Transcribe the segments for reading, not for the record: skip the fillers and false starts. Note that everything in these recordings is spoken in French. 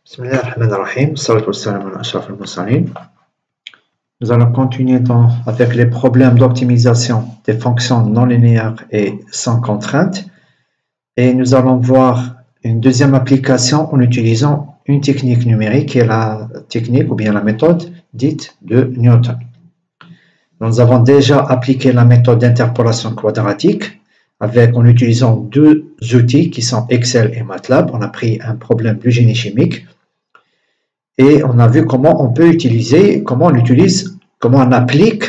Bismillahirrahmanirrahim. Salatu wassalam ala ashraf al-mursalin. Nous allons continuer avec les problèmes d'optimisation des fonctions non linéaires et sans contrainte. Et nous allons voir une deuxième application en utilisant une technique numérique qui est la technique ou bien la méthode dite de Newton. Nous avons déjà appliqué la méthode d'interpolation quadratique en utilisant deux outils qui sont Excel et MATLAB. On a pris un problème du génie chimique et on a vu comment on peut utiliser, comment on applique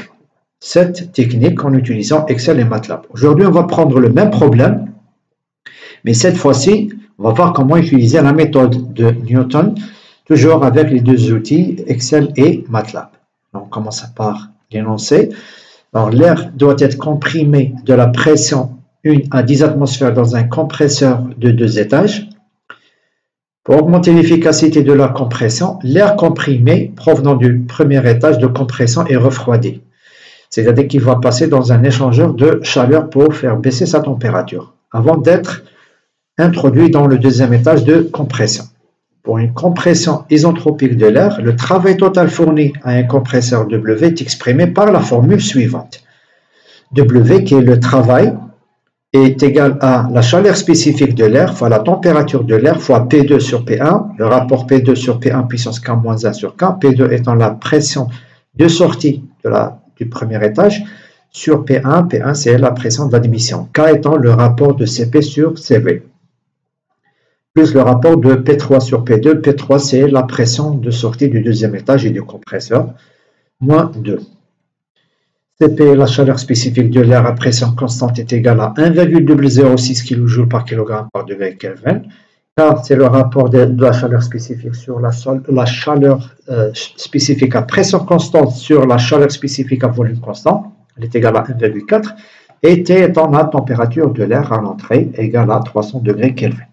cette technique en utilisant Excel et MATLAB. Aujourd'hui, on va prendre le même problème, mais cette fois-ci, on va voir comment utiliser la méthode de Newton, toujours avec les deux outils Excel et MATLAB. Donc, on commence par l'énoncé. Alors, l'air doit être comprimé de la pression 1 à 10 atmosphères dans un compresseur de 2 étages. Pour augmenter l'efficacité de la compression, l'air comprimé provenant du premier étage de compression est refroidi. C'est-à-dire qu'il va passer dans un échangeur de chaleur pour faire baisser sa température, avant d'être introduit dans le deuxième étage de compression. Pour une compression isentropique de l'air, le travail total fourni à un compresseur W est exprimé par la formule suivante. W, qui est le travail, est égal à la chaleur spécifique de l'air fois la température de l'air fois P2 sur P1, le rapport P2 sur P1 puissance K-1 sur K, P2 étant la pression de sortie du premier étage, sur P1, P1 c'est la pression d'admission, K étant le rapport de CP sur CV, plus le rapport de P3 sur P2, P3 c'est la pression de sortie du deuxième étage et du compresseur, moins 2. Cp, la chaleur spécifique de l'air à pression constante est égale à 1,006 kJ par kg par degré Kelvin. K, c'est le rapport de la chaleur spécifique sur la chaleur spécifique à pression constante sur la chaleur spécifique à volume constant. Elle est égale à 1,4. Et T étant la température de l'air à l'entrée égale à 300 degrés Kelvin.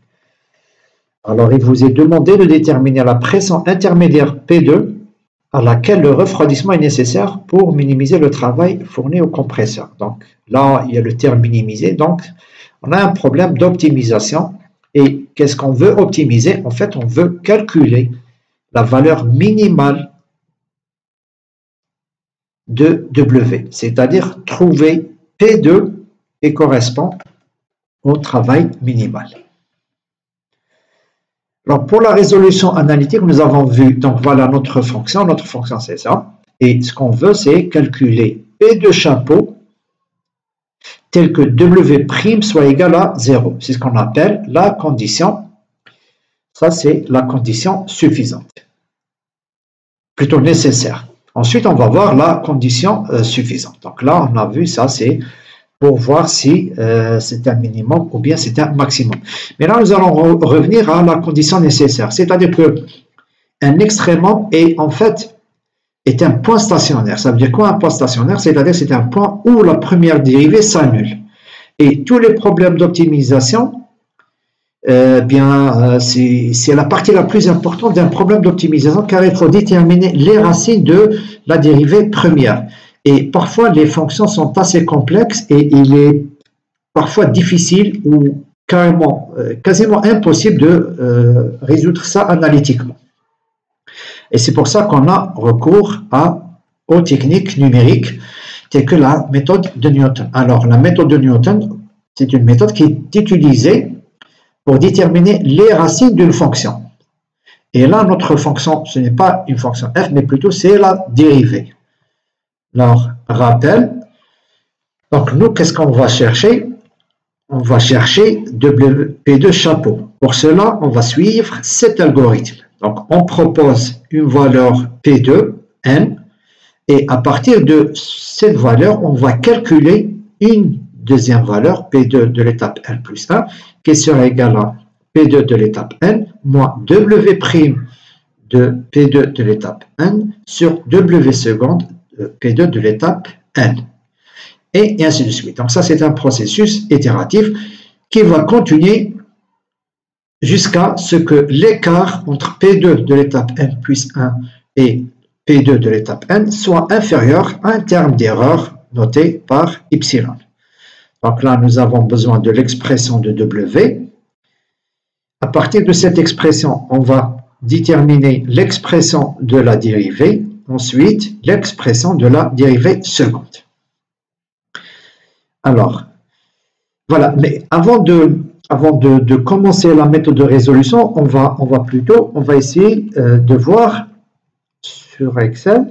Alors, il vous est demandé de déterminer la pression intermédiaire P2 à laquelle le refroidissement est nécessaire pour minimiser le travail fourni au compresseur. Donc là, il y a le terme minimiser. Donc, on a un problème d'optimisation. Et qu'est-ce qu'on veut optimiser? En fait, on veut calculer la valeur minimale de W, c'est-à-dire trouver P2 qui correspond au travail minimal. Alors, pour la résolution analytique, nous avons vu, donc voilà notre fonction c'est ça, et ce qu'on veut, c'est calculer P de chapeau tel que W' soit égal à 0. C'est ce qu'on appelle la condition, ça c'est la condition suffisante, plutôt nécessaire. Ensuite, on va voir la condition suffisante. Donc là, on a vu ça, c'est pour voir si c'est un minimum ou bien c'est un maximum. Mais là, nous allons revenir à la condition nécessaire. C'est-à-dire qu'un extrémum est en fait un point stationnaire. Ça veut dire quoi un point stationnaire? C'est-à-dire que c'est un point où la première dérivée s'annule. Et tous les problèmes d'optimisation, c'est la partie la plus importante d'un problème d'optimisation car il faut déterminer les racines de la dérivée première. Et parfois, les fonctions sont assez complexes et il est parfois difficile ou quasiment impossible de résoudre ça analytiquement. Et c'est pour ça qu'on a recours aux techniques numériques telles que la méthode de Newton. Alors, la méthode de Newton, c'est une méthode qui est utilisée pour déterminer les racines d'une fonction. Et là, notre fonction, ce n'est pas une fonction f, mais plutôt c'est la dérivée. Alors, rappel, donc nous, qu'est-ce qu'on va chercher? On va chercher P de chapeau. Pour cela, on va suivre cet algorithme. Donc, on propose une valeur P2, N, et à partir de cette valeur, on va calculer une deuxième valeur, P2 de l'étape N plus 1, qui sera égale à P2 de l'étape N moins W' de P2 de l'étape N sur W seconde P2 de l'étape N, et ainsi de suite. Donc ça, c'est un processus itératif qui va continuer jusqu'à ce que l'écart entre P2 de l'étape N plus 1 et P2 de l'étape N soit inférieur à un terme d'erreur noté par epsilon. Donc là, nous avons besoin de l'expression de W. À partir de cette expression, on va déterminer l'expression de la dérivée, ensuite l'expression de la dérivée seconde. Alors, voilà, mais avant de commencer la méthode de résolution, on va essayer de voir sur Excel.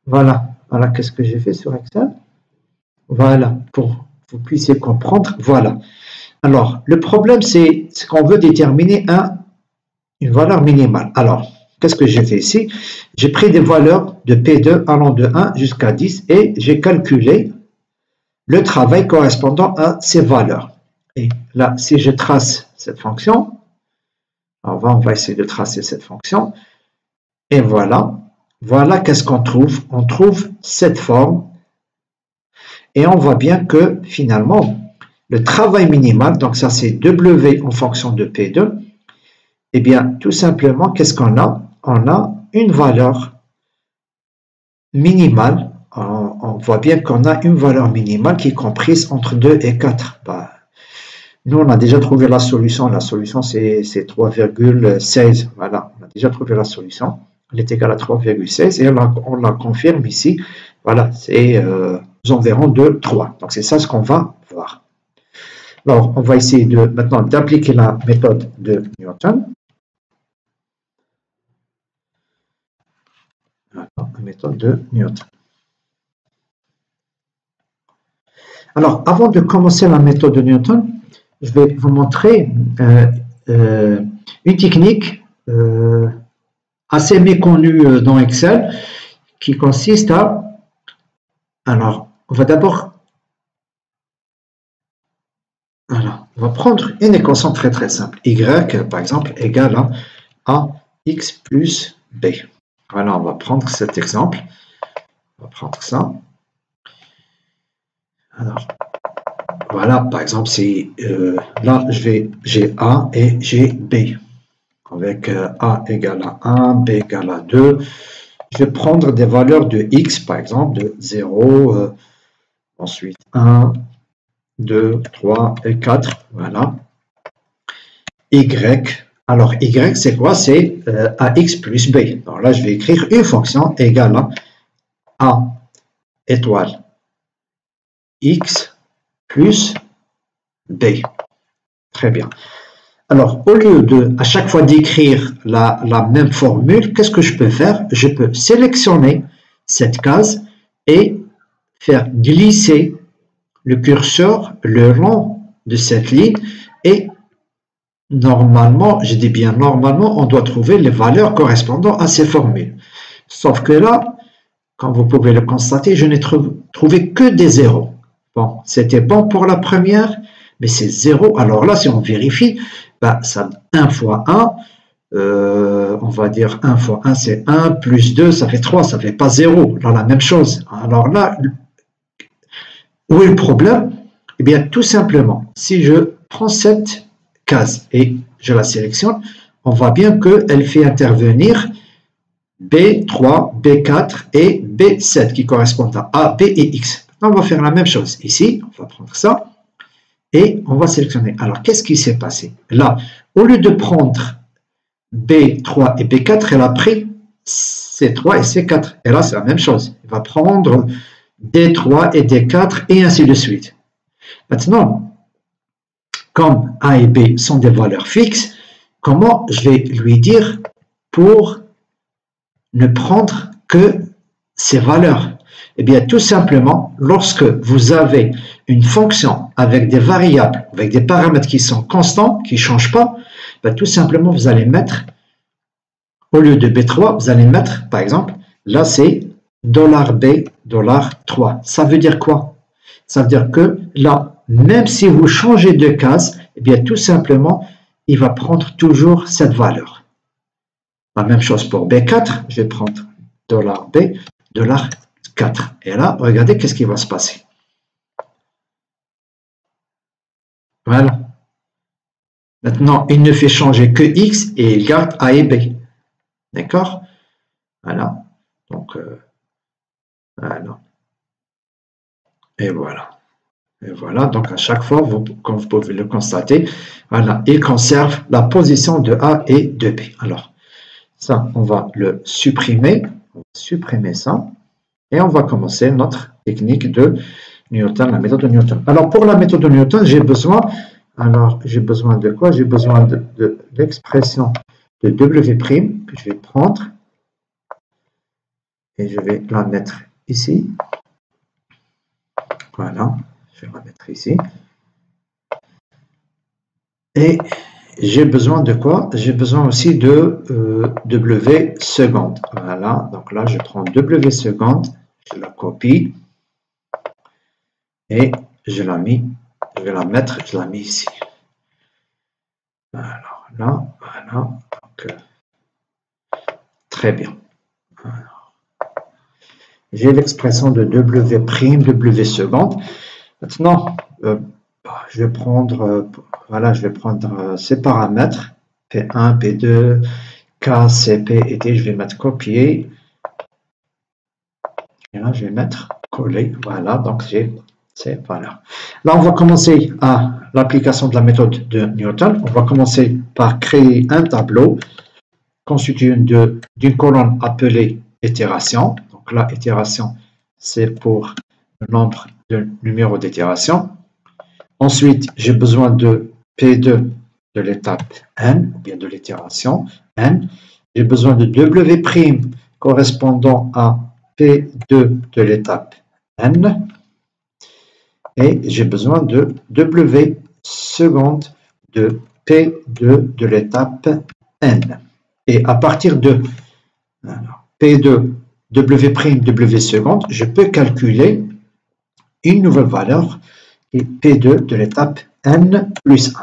Voilà, qu'est-ce que j'ai fait sur Excel? Voilà, pour que vous puissiez comprendre. Voilà. Alors, le problème, c'est qu'on veut déterminer une valeur minimale. Alors, qu'est-ce que j'ai fait ici? J'ai pris des valeurs de P2 allant de 1 jusqu'à 10 et j'ai calculé le travail correspondant à ces valeurs. Et là, si je trace cette fonction, on va essayer de tracer cette fonction. Et voilà, qu'est-ce qu'on trouve? On trouve cette forme. Et on voit bien que finalement, le travail minimal, donc ça c'est W en fonction de P2, eh bien tout simplement, qu'est-ce qu'on a? On a une valeur minimale. On voit bien qu'on a une valeur minimale qui est comprise entre 2 et 4. Nous, on a déjà trouvé la solution. La solution, c'est 3,16. Voilà, on a déjà trouvé la solution. Elle est égale à 3,16 et on la confirme ici. Voilà, c'est environ de 3. Donc, c'est ça ce qu'on va voir. Alors, on va essayer maintenant d'appliquer la méthode de Newton. Voilà, la méthode de Newton. Alors, avant de commencer la méthode de Newton, je vais vous montrer une technique assez méconnue dans Excel qui consiste à... Alors, on va d'abord... Alors, on va prendre une équation très très simple. Y, par exemple, égale à x plus b. Voilà, on va prendre cet exemple. On va prendre ça. Alors, voilà, par exemple, là, j'ai A et j'ai B. Avec A égale à 1, B égale à 2. Je vais prendre des valeurs de X, par exemple, de 0, ensuite 1, 2, 3 et 4. Voilà. Y. Alors, Y, c'est quoi? C'est AX plus B. Alors là, je vais écrire une fonction égale à A étoile X plus B. Très bien. Alors, au lieu de, à chaque fois d'écrire la même formule, qu'est-ce que je peux faire? Je peux sélectionner cette case et faire glisser le curseur le long de cette ligne et normalement, je dis bien normalement, on doit trouver les valeurs correspondant à ces formules. Sauf que là, comme vous pouvez le constater, je n'ai trouvé que des zéros. Bon, c'était bon pour la première, mais c'est 0. Alors là, si on vérifie, ça 1 fois 1, on va dire 1 fois 1, c'est 1, plus 2, ça fait 3, ça ne fait pas 0. Là, la même chose. Alors là, où est le problème? Eh bien, tout simplement, si je prends cette case et je la sélectionne, on voit bien qu'elle fait intervenir B3, B4 et B7 qui correspondent à A, B et X. On va faire la même chose ici, on va prendre ça et on va sélectionner. Alors, qu'est-ce qui s'est passé? Là, au lieu de prendre B3 et B4, elle a pris C3 et C4. Et là, c'est la même chose. Elle va prendre D3 et D4 et ainsi de suite. Maintenant, comme A et B sont des valeurs fixes, comment je vais lui dire pour ne prendre que ces valeurs? Eh bien, tout simplement, lorsque vous avez une fonction avec des variables, avec des paramètres qui sont constants, qui ne changent pas, tout simplement, vous allez mettre, au lieu de B3, vous allez mettre, par exemple, là, c'est $B, $3. Ça veut dire quoi? Ça veut dire que là, même si vous changez de case, eh bien, tout simplement, il va prendre toujours cette valeur. La même chose pour B4, je vais prendre $B, $4. Et là, regardez qu'est-ce qui va se passer. Voilà. Maintenant, il ne fait changer que X et il garde A et B. D'accord? Voilà. Donc, voilà. Et voilà. Et voilà. Donc, à chaque fois, comme vous pouvez le constater, voilà, il conserve la position de A et de B. Alors, Ça, on va le supprimer. On va supprimer ça. Et on va commencer notre technique de Newton, la méthode de Newton. Alors, pour la méthode de Newton, j'ai besoin de quoi? J'ai besoin de l'expression de W' que je vais prendre et je vais la mettre ici. Voilà, je vais la mettre ici. Et j'ai besoin de quoi? J'ai besoin aussi de W seconde. Voilà, donc là, je prends W seconde, je la copie et je la mets ici. Alors là, voilà, donc, très bien. J'ai l'expression de W' seconde. Maintenant, je vais prendre, ces paramètres, P1, P2, K, CP et T, je vais mettre copier. Et là, je vais mettre coller. Voilà, donc voilà. Là, on va commencer à l'application de la méthode de Newton. On va commencer par créer un tableau constitué d'une colonne appelée itération. Donc là, itération, c'est pour le nombre de numéros d'itération. Ensuite, j'ai besoin de P2 de l'étape N, ou bien de l'itération N. J'ai besoin de W' correspondant à P2 de l'étape N. Et j'ai besoin de W seconde de P2 de l'étape N. Et à partir de P2 W' seconde, je peux calculer une nouvelle valeur et P2 de l'étape N plus 1.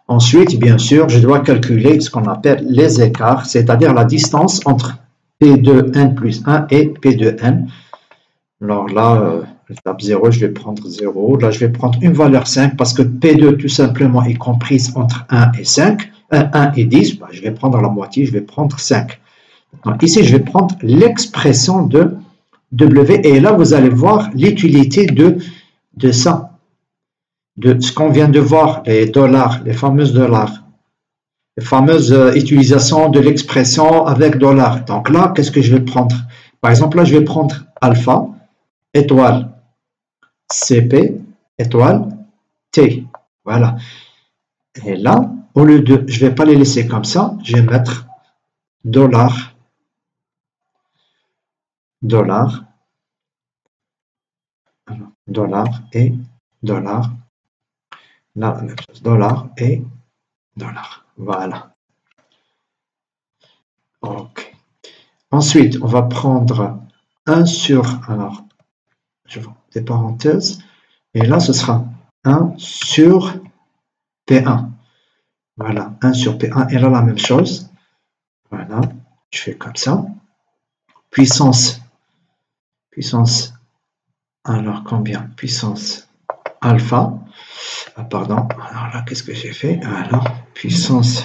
Ensuite, bien sûr, je dois calculer ce qu'on appelle les écarts, c'est-à-dire la distance entre P2N plus 1 et P2N. Alors là, l'étape 0, je vais prendre 0. Là, je vais prendre une valeur 5 parce que P2 tout simplement est comprise entre 1 et 5. 1 et 10, bah, je vais prendre la moitié, je vais prendre 5. Donc, ici, je vais prendre l'expression de W et là, vous allez voir l'utilité de ça, de ce qu'on vient de voir, les dollars, les fameuses dollars, les fameuses utilisations de l'expression avec dollars. Donc là, qu'est-ce que je vais prendre? Par exemple, là, je vais prendre alpha, étoile, CP, étoile, T. Voilà. Et là, au lieu de, je ne vais pas les laisser comme ça, je vais mettre dollar, dollar, dollar et dollar. Là, la même chose, dollar et dollar. Voilà. OK. Ensuite, on va prendre 1 sur, alors, je vois des parenthèses, et là, ce sera 1 sur P1. Voilà, 1 sur P1, et là, la même chose. Voilà, je fais comme ça. Puissance, alors combien? Puissance alpha. Ah, pardon, alors là, qu'est-ce que j'ai fait? Alors, puissance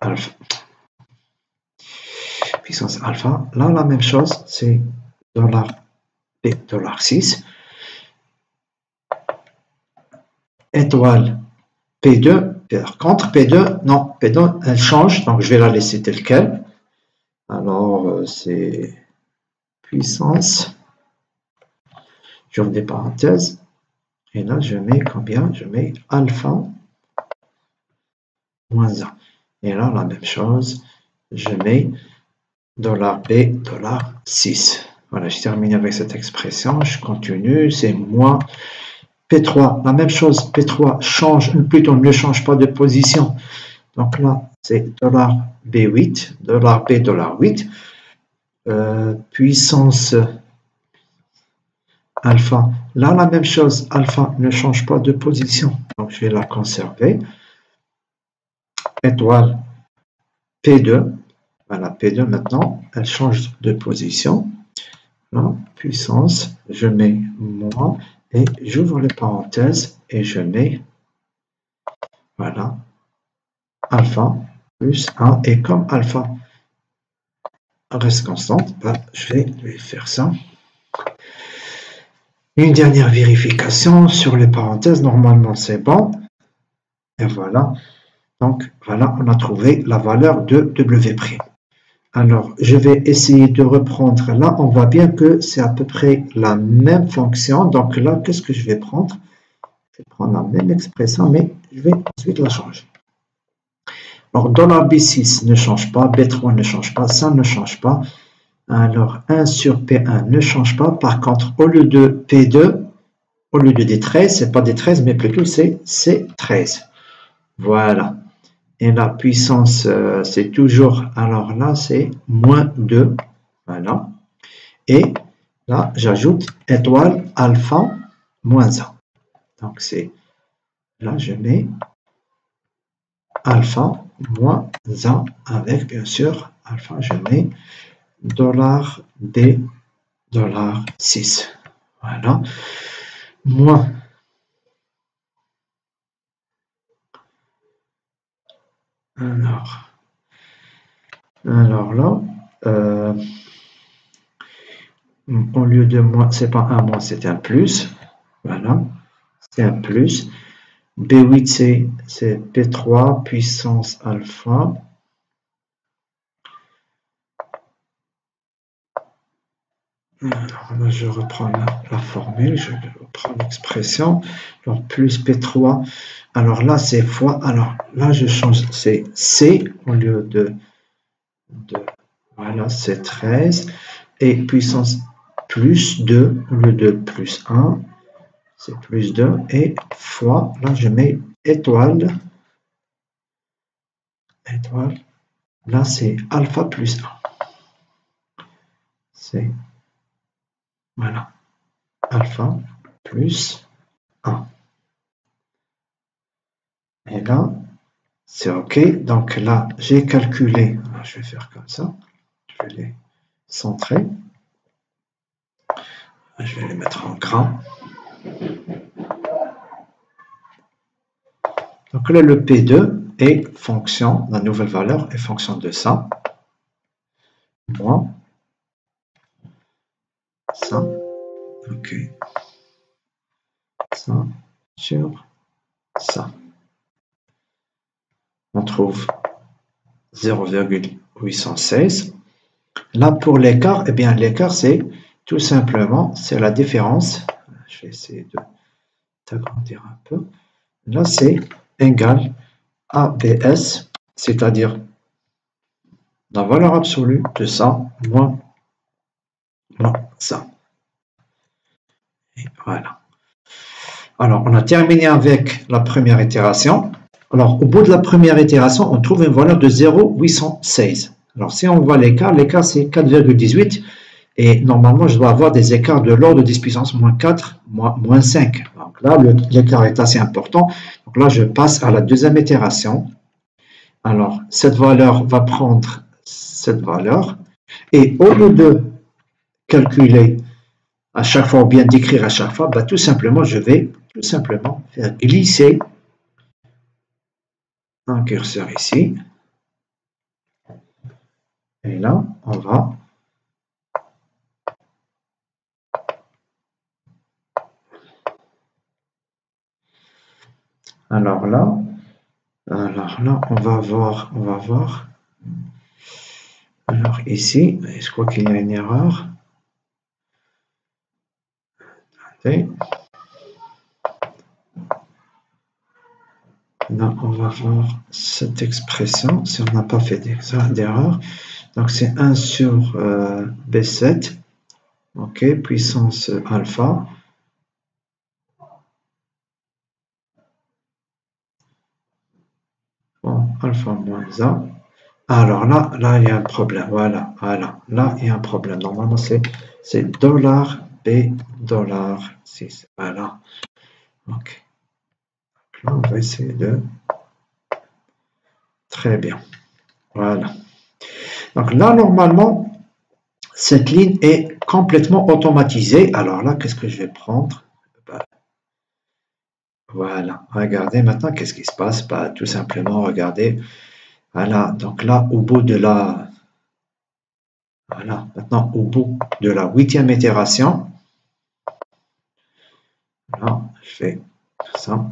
alpha. Puissance alpha. Là, la même chose, c'est dollar P, dollar 6. Étoile P2. Par contre, P2, non, P2, elle change, donc je vais la laisser telle quelle. Alors, c'est puissance. J'ouvre des parenthèses. Et là, je mets combien? Je mets alpha moins 1. Et là, la même chose, je mets dollar P, dollar 6. Voilà, je termine avec cette expression. Je continue, c'est moins P3. La même chose, P3 change, plutôt ne change pas de position. Donc là, c'est dollar B8, dollar B, dollar 8. Puissance alpha. Là, la même chose, alpha ne change pas de position. Donc, je vais la conserver. Étoile P2. Voilà, P2 maintenant, elle change de position. Là, puissance, je mets moins et j'ouvre les parenthèses et je mets, voilà, alpha plus 1. Et comme alpha reste constante, ben, je vais lui faire ça. Une dernière vérification sur les parenthèses. Normalement, c'est bon. Et voilà. Donc, voilà, on a trouvé la valeur de W'. Alors, je vais essayer de reprendre. Là, on voit bien que c'est à peu près la même fonction. Donc là, qu'est-ce que je vais prendre? Je vais prendre la même expression, mais je vais ensuite la changer. Alors, $B6 ne change pas, B3 ne change pas, ça ne change pas. Alors, 1 sur P1 ne change pas. Par contre, au lieu de P2, au lieu de D13, c'est pas D13, mais plutôt c'est C13. Voilà. Et la puissance, c'est toujours, alors là, c'est moins 2. Voilà. Et là, j'ajoute étoile alpha moins 1. Donc, c'est, là, je mets alpha moins 1 avec, bien sûr, alpha, je mets $B, $6. Voilà. Moins. Alors là, au lieu de moins, c'est pas un moins, c'est un plus. Voilà. C'est un plus. B8, c'est P3 puissance alpha. Alors là, je reprends la formule, je reprends l'expression. Alors, plus P3. Alors là, c'est fois. Alors là, je change. C'est C au lieu de voilà, c'est 13. Et puissance plus 2 au lieu de plus 1. C'est plus 2. Et fois. Là, je mets étoile. Étoile. Là, c'est alpha plus 1. C'est voilà. Alpha plus 1. Et là, c'est OK. Donc là, j'ai calculé. Alors, je vais faire comme ça. Je vais les centrer. Je vais les mettre en grand. Donc là, le P2 est fonction, la nouvelle valeur est fonction de ça. Moins ça. OK. Ça sur ça. On trouve 0,816. Là, pour l'écart, eh bien, l'écart, c'est tout simplement, c'est la différence. Je vais essayer d'agrandir un peu. Là, c'est égal à ABS, c'est-à-dire la valeur absolue de ça moins ça. Et voilà. Alors, on a terminé avec la première itération. Alors, au bout de la première itération, on trouve une valeur de 0,816. Alors, si on voit l'écart c'est 4,18. Et normalement, je dois avoir des écarts de l'ordre de 10 puissance moins 4, moins 5. Donc là, l'écart est assez important. Donc là, je passe à la deuxième itération. Alors, cette valeur va prendre cette valeur. Et au lieu de calculer à chaque fois ou bien d'écrire à chaque fois, bah, tout simplement, je vais tout simplement faire glisser un curseur ici. Et là, on va alors là, on va voir. Alors ici, je crois qu'il y a une erreur. Attendez. Là, on va voir cette expression, si on n'a pas fait d'erreur. Donc, c'est 1 sur B7, ok, puissance alpha. Bon, alpha moins 1. Alors là, il y a un problème, voilà, là, il y a un problème. Normalement, c'est $B, $6, voilà. Ok. Là, on va essayer de... Très bien, voilà. Donc là, normalement, cette ligne est complètement automatisée. Alors là, qu'est-ce que je vais prendre? Voilà, regardez maintenant, qu'est-ce qui se passe? Bah, tout simplement, regardez. Voilà, donc là, au bout de la... Voilà, maintenant, au bout de la 8e itération, là, je fais ça.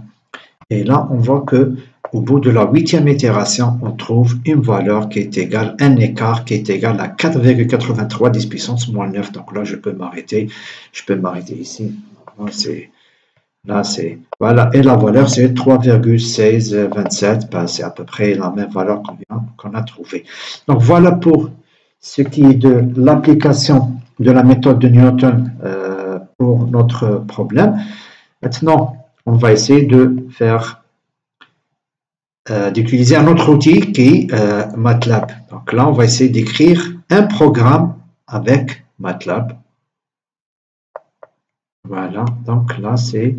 Et là, on voit que au bout de la 8e itération, on trouve une valeur qui est égale, un écart qui est égal à 4,83 10 puissance moins 9. Donc là, je peux m'arrêter ici. Là, c'est, voilà, et la valeur, c'est 3,1627. Ben, c'est à peu près la même valeur qu'on a trouvée. Donc voilà pour ce qui est de l'application de la méthode de Newton pour notre problème. Maintenant, on va essayer de faire d'utiliser un autre outil qui est MATLAB. Donc là, on va essayer d'écrire un programme avec MATLAB. Voilà, donc là, c'est...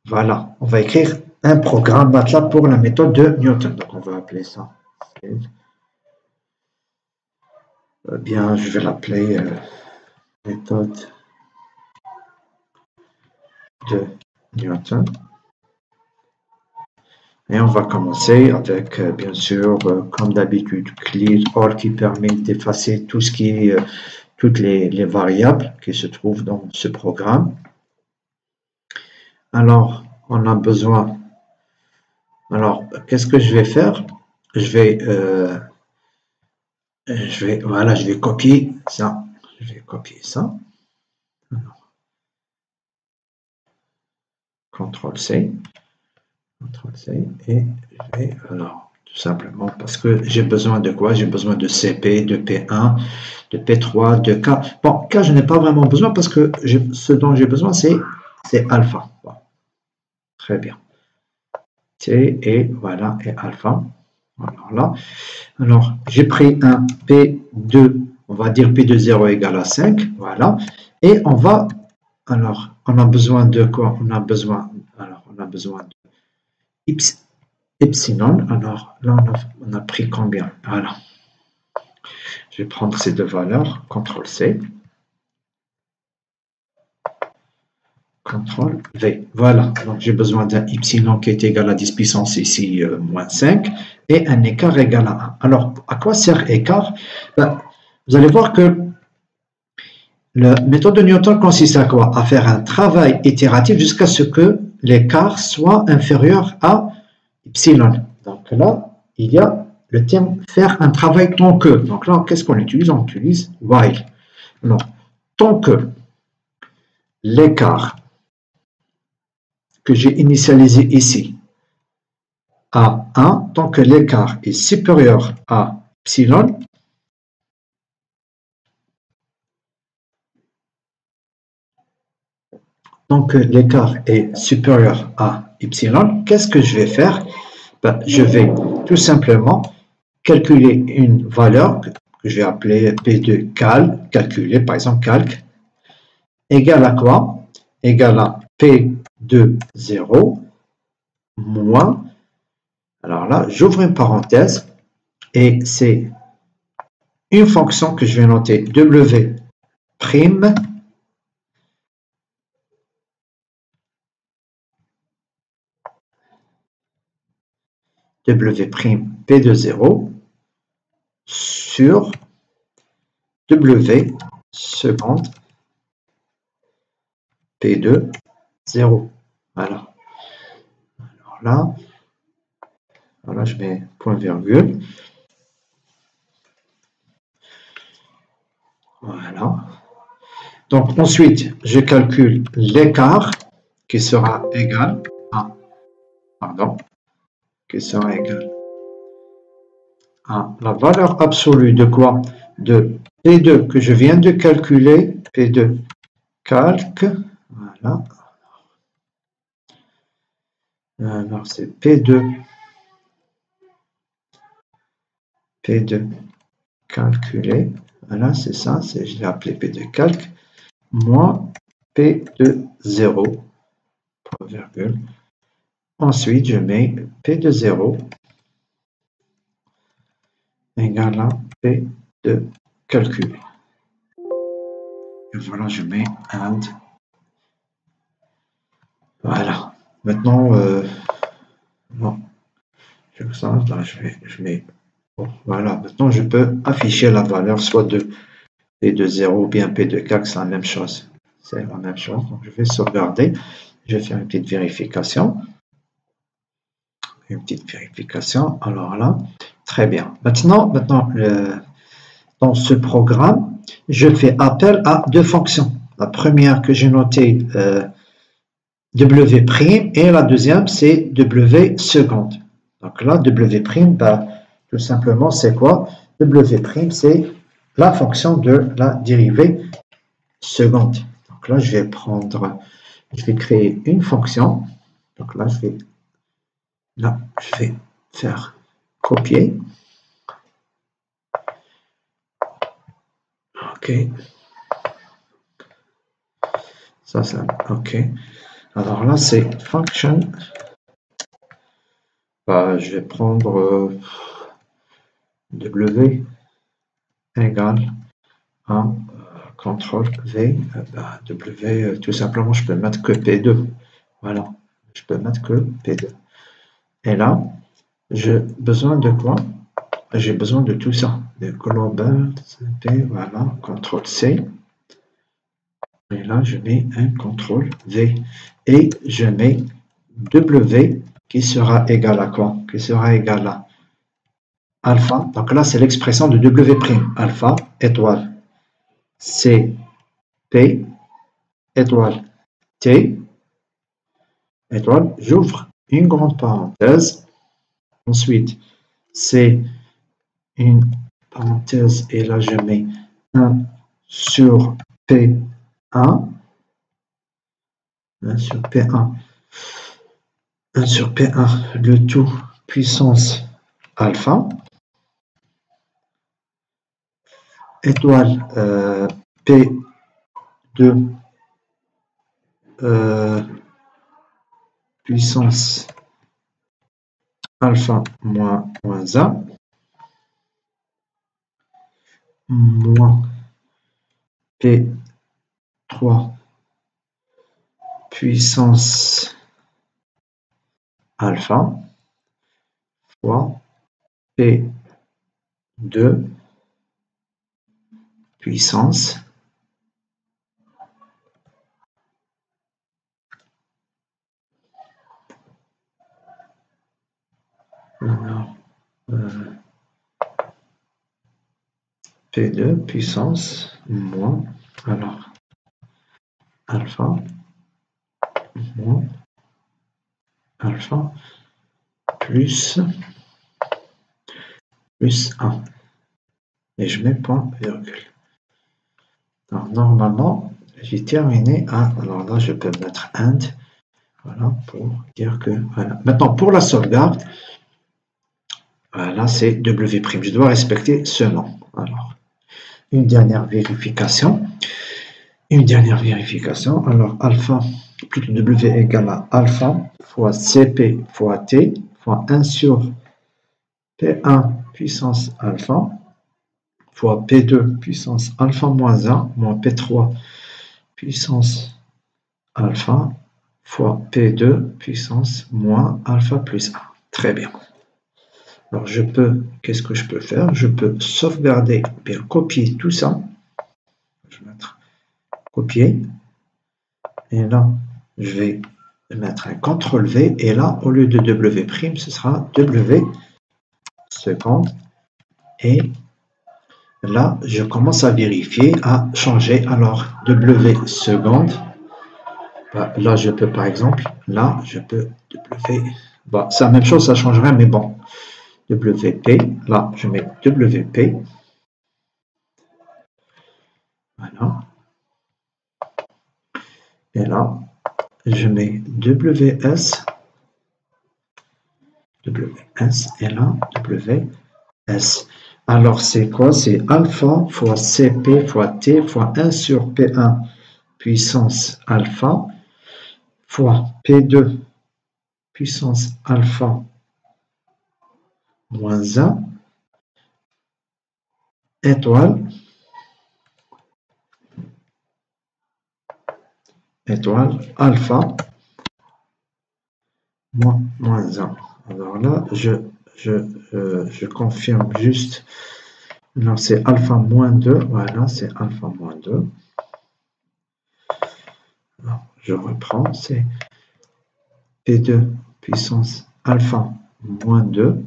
voilà, on va écrire un programme MATLAB pour la méthode de Newton. Donc, on va appeler ça. Bien, je vais l'appeler méthode de Newton. Et on va commencer avec, bien sûr, comme d'habitude, clear all qui permet d'effacer tout ce qui est, toutes les variables qui se trouvent dans ce programme. Alors, on a besoin. Alors, qu'est-ce que je vais faire? Je vais copier ça. Je vais copier ça. CTRL-C. CTRL-C. Et je vais, alors, tout simplement, parce que j'ai besoin de quoi? J'ai besoin de CP, de P1, de P3, de K. Bon, K, je n'ai pas vraiment besoin parce que ce dont j'ai besoin, c'est alpha. Bon. Très bien. C et voilà, et alpha. Alors là, alors j'ai pris un P2, on va dire P de 0 égale à 5, voilà. Et on va, alors, on a besoin de quoi? On a besoin de epsilon. Alors là, on a pris combien? Voilà. Je vais prendre ces deux valeurs, CTRL-C. CTRL-V. Voilà, donc j'ai besoin d'un epsilon qui est égal à 10 puissance ici, moins 5, et un écart égal à 1. Alors, à quoi sert écart? Ben, vous allez voir que la méthode de Newton consiste à quoi? À faire un travail itératif jusqu'à ce que l'écart soit inférieur à epsilon. Donc là, il y a le terme faire un travail tant que. Donc là, qu'est-ce qu'on utilise? On utilise while. Alors, tant que l'écart que j'ai initialisé ici à 1, tant que l'écart est supérieur à epsilon, tant que l'écart est supérieur à epsilon, qu'est-ce que je vais faire? Ben, je vais tout simplement calculer une valeur que je vais appeler P de calculer, par exemple calque, égale à quoi? Égale à P de 0 moins, alors là, j'ouvre une parenthèse, et c'est une fonction que je vais noter W prime W prime P de 0 sur W seconde P de 0. Voilà. Alors là, je mets point virgule. Voilà. Donc ensuite, je calcule l'écart qui sera égal à, la valeur absolue de quoi? De P2 que je viens de calculer, P2 calque, voilà. Alors c'est P2 calculé, voilà, c'est ça, je l'ai appelé P2 calque, moins P de 0, point virgule. Ensuite, je mets P de 0 égale à P de calculé. Et voilà, je mets AND. Voilà. Maintenant, non, ça, là, je mets. Bon, voilà. Maintenant, je peux afficher la valeur soit de P de 0 ou bien P de calque, c'est la même chose. C'est la même chose. Donc, je vais sauvegarder. Je vais faire une petite vérification. une petite vérification. Alors là, très bien. Maintenant dans ce programme, je fais appel à deux fonctions. La première que j'ai notée, W' et la deuxième, c'est W seconde. Donc là, W', bah, tout simplement, c'est quoi? W', c'est la fonction de la dérivée seconde. Donc là, je vais créer une fonction. Donc là, je vais faire copier. OK. Ça, OK. Alors là, c'est function. Bah, je vais prendre W égale à CTRL V. Bah, W, tout simplement, je peux mettre que P2. Voilà. Je peux mettre que P2. Et là, j'ai besoin de quoi? J'ai besoin de tout ça. De global, P, voilà, CTRL C. Et là, je mets un CTRL V. Et je mets W qui sera égal à quoi? Qui sera égal à alpha. Donc là, c'est l'expression de W'. Alpha étoile C P étoile T étoile. J'ouvre une grande parenthèse. Ensuite, c'est une parenthèse et là, je mets 1 sur P1. 1 sur P1. 1 sur P1, le tout puissance alpha. Étoile P2 puissance alpha moins 1 moins P3 puissance alpha fois P2 puissance P2 puissance moins, alors alpha moins alpha plus 1. Et je mets point virgule. Alors, normalement, j'ai terminé à... Alors là, je peux mettre AND. Voilà, pour dire que... Voilà. Maintenant, pour la sauvegarde, voilà, c'est W'. Je dois respecter ce nom. Alors, une dernière vérification. Une dernière vérification. Alors, alpha plus W égale à alpha fois CP fois T fois 1 sur P1 puissance alpha fois P2 puissance alpha moins 1 moins P3 puissance alpha fois P2 puissance moins alpha plus 1. Très bien. Alors, qu'est-ce que je peux faire? Je peux sauvegarder, bien copier tout ça. Je vais mettre copier. Et là, je vais mettre un CTRL V. Et là, au lieu de W', ce sera W seconde. Et là, je commence à vérifier, à changer. Alors, W seconde. Bah, là, je peux, par exemple, là, je peux W. Bah, c'est la même chose, ça changerait, mais bon. WP, là, je mets WP. Voilà. Et là, je mets WS. WS, et là, WS. Alors, c'est quoi? C'est alpha fois CP fois T fois 1 sur P1 puissance alpha fois P2 puissance alpha moins 1 étoile alpha moins 1. Alors là, je confirme juste. Non, c'est alpha moins 2. Voilà, c'est alpha moins 2. Alors, je reprends, c'est P2 puissance alpha moins 2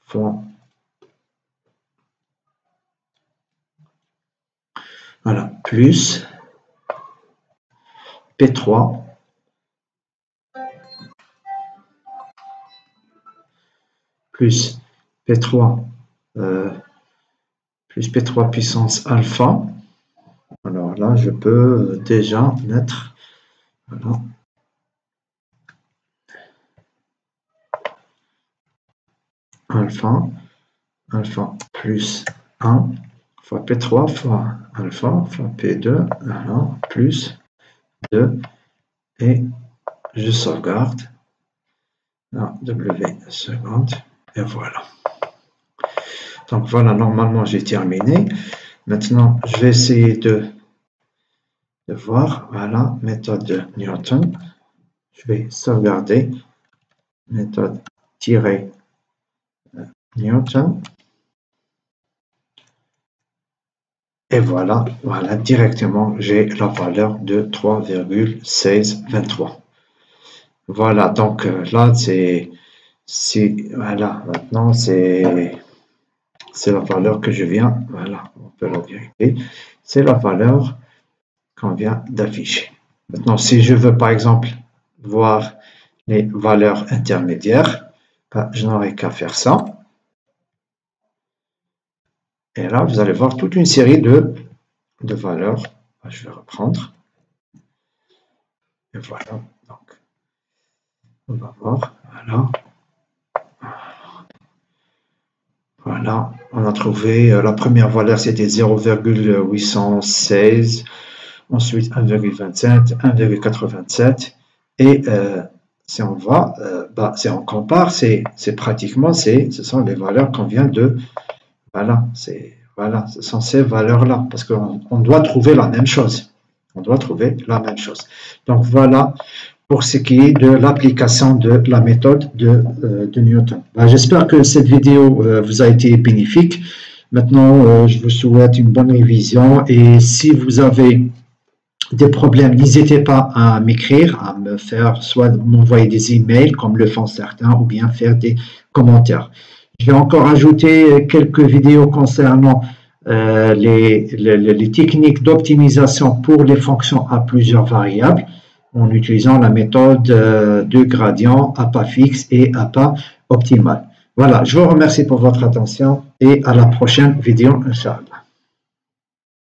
fois, voilà, plus P3 plus P3 plus P3 puissance alpha. Alors là, je peux déjà mettre, voilà, alpha plus 1 fois P3 fois alpha fois P2, voilà, plus 2, et je sauvegarde, là, W seconde, et voilà. Donc voilà, normalement j'ai terminé. Maintenant, je vais essayer de voir, voilà, méthode de Newton. Je vais sauvegarder, méthode tirée Newton. Et voilà, voilà, directement, j'ai la valeur de 3,1623. Voilà, donc là, voilà, maintenant, c'est la valeur que je viens, voilà, on peut la vérifier, c'est la valeur qu'on vient d'afficher. Maintenant, si je veux, par exemple, voir les valeurs intermédiaires, ben, je n'aurai qu'à faire ça. Et là, vous allez voir toute une série de valeurs. Je vais reprendre. Et voilà. Donc, on va voir. Voilà. Voilà. On a trouvé la première valeur, c'était 0,816. Ensuite, 1,27, 1,87. Et si on va, si on compare, ce sont les valeurs qu'on vient de. Voilà, voilà, ce sont ces valeurs-là, parce qu'on doit trouver la même chose. On doit trouver la même chose. Donc voilà pour ce qui est de l'application de la méthode de Newton. J'espère que cette vidéo vous a été bénéfique. Maintenant, je vous souhaite une bonne révision, et si vous avez des problèmes, n'hésitez pas à m'écrire, à me faire, soit m'envoyer des emails comme le font certains, ou bien faire des commentaires. Je vais encore ajouter quelques vidéos concernant les techniques d'optimisation pour les fonctions à plusieurs variables en utilisant la méthode de gradient appât fixe et appât optimal. Voilà, je vous remercie pour votre attention et à la prochaine vidéo, Inch'Allah.